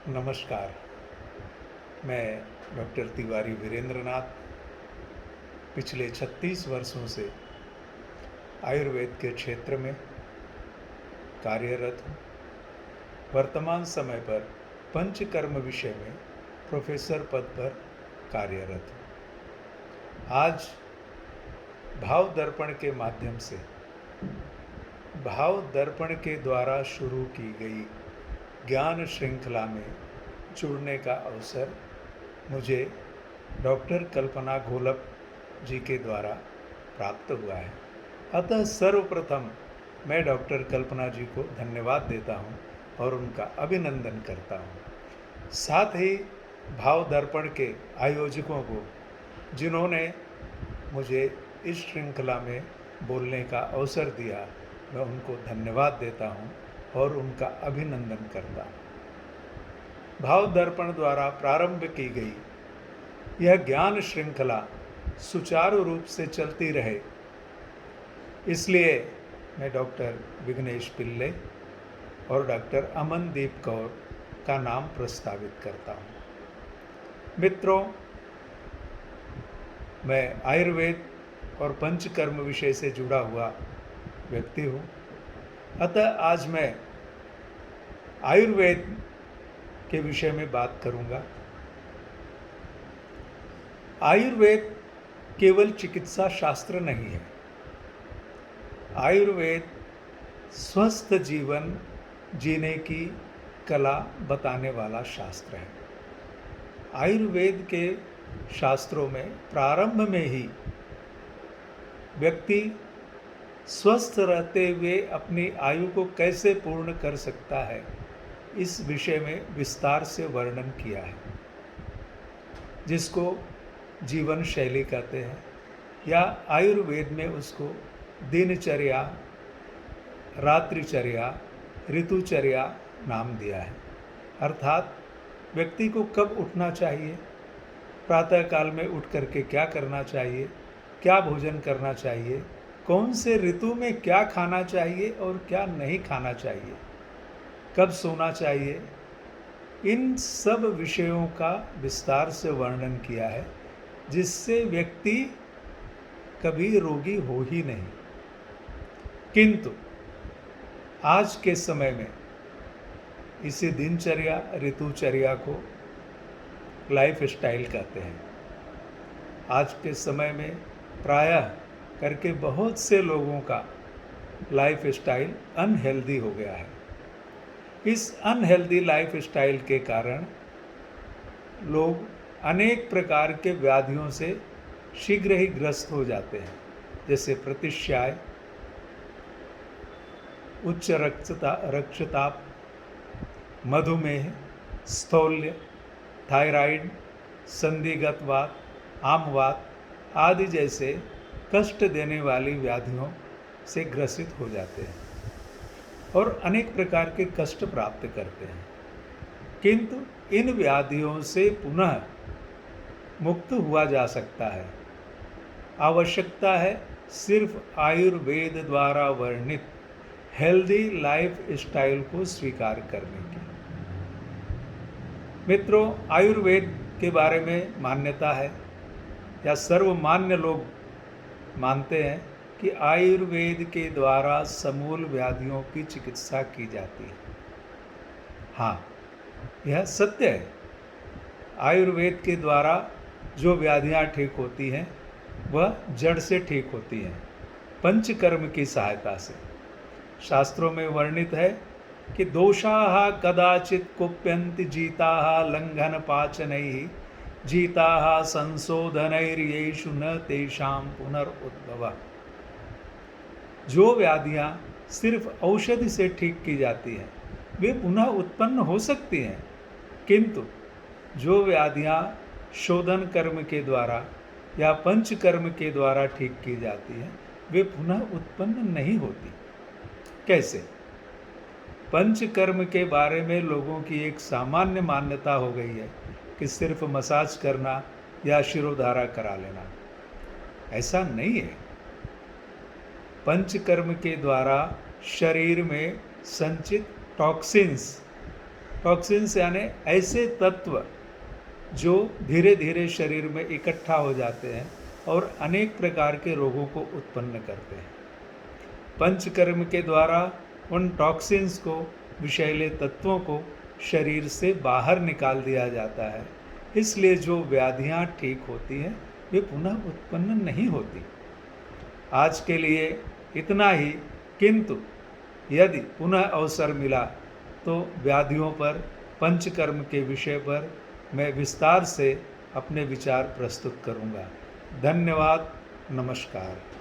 नमस्कार। मैं डॉक्टर तिवारी वीरेंद्र नाथ पिछले 36 वर्षों से आयुर्वेद के क्षेत्र में कार्यरत हूँ। वर्तमान समय पर पंचकर्म विषय में प्रोफेसर पद पर कार्यरत हूँ। आज भाव दर्पण के माध्यम से भाव दर्पण के द्वारा शुरू की गई ज्ञान श्रृंखला में जुड़ने का अवसर मुझे डॉक्टर कल्पना घोलप जी के द्वारा प्राप्त हुआ है। अतः सर्वप्रथम मैं डॉक्टर कल्पना जी को धन्यवाद देता हूँ और उनका अभिनंदन करता हूँ। साथ ही भाव दर्पण के आयोजकों को, जिन्होंने मुझे इस श्रृंखला में बोलने का अवसर दिया, मैं उनको धन्यवाद देता हूँ और उनका अभिनंदन करता हूँ। भाव दर्पण द्वारा प्रारंभ की गई यह ज्ञान श्रृंखला सुचारू रूप से चलती रहे, इसलिए मैं डॉक्टर विघ्नेश पिल्ले और डॉक्टर अमनदीप कौर का नाम प्रस्तावित करता हूँ। मित्रों, मैं आयुर्वेद और पंचकर्म विषय से जुड़ा हुआ व्यक्ति हूँ। अतः आज मैं आयुर्वेद के विषय में बात करूँगा। आयुर्वेद केवल चिकित्सा शास्त्र नहीं है। आयुर्वेद स्वस्थ जीवन जीने की कला बताने वाला शास्त्र है। आयुर्वेद के शास्त्रों में प्रारंभ में ही व्यक्ति स्वस्थ रहते हुए अपनी आयु को कैसे पूर्ण कर सकता है, इस विषय में विस्तार से वर्णन किया है, जिसको जीवन शैली कहते हैं, या आयुर्वेद में उसको दिनचर्या, रात्रिचर्या, ऋतुचर्या नाम दिया है। अर्थात व्यक्ति को कब उठना चाहिए, प्रातःकाल में उठ करके क्या करना चाहिए, क्या भोजन करना चाहिए, कौन से ऋतु में क्या खाना चाहिए और क्या नहीं खाना चाहिए, कब सोना चाहिए, इन सब विषयों का विस्तार से वर्णन किया है, जिससे व्यक्ति कभी रोगी हो ही नहीं। किंतु आज के समय में इसी दिनचर्या, ऋतुचर्या को लाइफ स्टाइल कहते हैं। आज के समय में प्रायः करके बहुत से लोगों का लाइफ स्टाइल अनहेल्दी हो गया है। इस अनहेल्दी लाइफ स्टाइल के कारण लोग अनेक प्रकार के व्याधियों से शीघ्र ही ग्रस्त हो जाते हैं, जैसे प्रतिश्याय, उच्च रक्तचाप, मधुमेह, स्थौल्य, थायराइड, संधिगत वात, आमवात आदि जैसे कष्ट देने वाली व्याधियों से ग्रसित हो जाते हैं और अनेक प्रकार के कष्ट प्राप्त करते हैं। किंतु इन व्याधियों से पुनः मुक्त हुआ जा सकता है। आवश्यकता है सिर्फ आयुर्वेद द्वारा वर्णित हेल्दी लाइफ स्टाइल को स्वीकार करने की। मित्रों, आयुर्वेद के बारे में मान्यता है, या सर्वमान्य लोग मानते हैं कि आयुर्वेद के द्वारा समूल व्याधियों की चिकित्सा की जाती है। हाँ, यह सत्य है। आयुर्वेद के द्वारा जो व्याधियाँ ठीक होती हैं वह जड़ से ठीक होती हैं, पंचकर्म की सहायता से। शास्त्रों में वर्णित है कि दोषाः कदाचित् कुप्यन्ति जीताः लंघन पाचनैः जीताः संशोधनैर्येषु न तेषां पुनरुद्भवः। जो व्याधियाँ सिर्फ औषधि से ठीक की जाती हैं वे पुनः उत्पन्न हो सकती हैं, किंतु जो व्याधियाँ शोधन कर्म के द्वारा या पंचकर्म के द्वारा ठीक की जाती हैं वे पुनः उत्पन्न नहीं होती। कैसे? पंचकर्म के बारे में लोगों की एक सामान्य मान्यता हो गई है कि सिर्फ मसाज करना या शिरोधारा करा लेना। ऐसा नहीं है। पंचकर्म के द्वारा शरीर में संचित टॉक्सिन्स टॉक्सिन्स यानी ऐसे तत्व जो धीरे धीरे शरीर में इकट्ठा हो जाते हैं और अनेक प्रकार के रोगों को उत्पन्न करते हैं। पंचकर्म के द्वारा उन टॉक्सिन्स को, विषैले तत्वों को शरीर से बाहर निकाल दिया जाता है। इसलिए जो व्याधियां ठीक होती हैं वे पुनः उत्पन्न नहीं होती। आज के लिए इतना ही, किंतु यदि पुनः अवसर मिला तो व्याधियों पर, पंचकर्म के विषय पर मैं विस्तार से अपने विचार प्रस्तुत करूंगा। धन्यवाद। नमस्कार।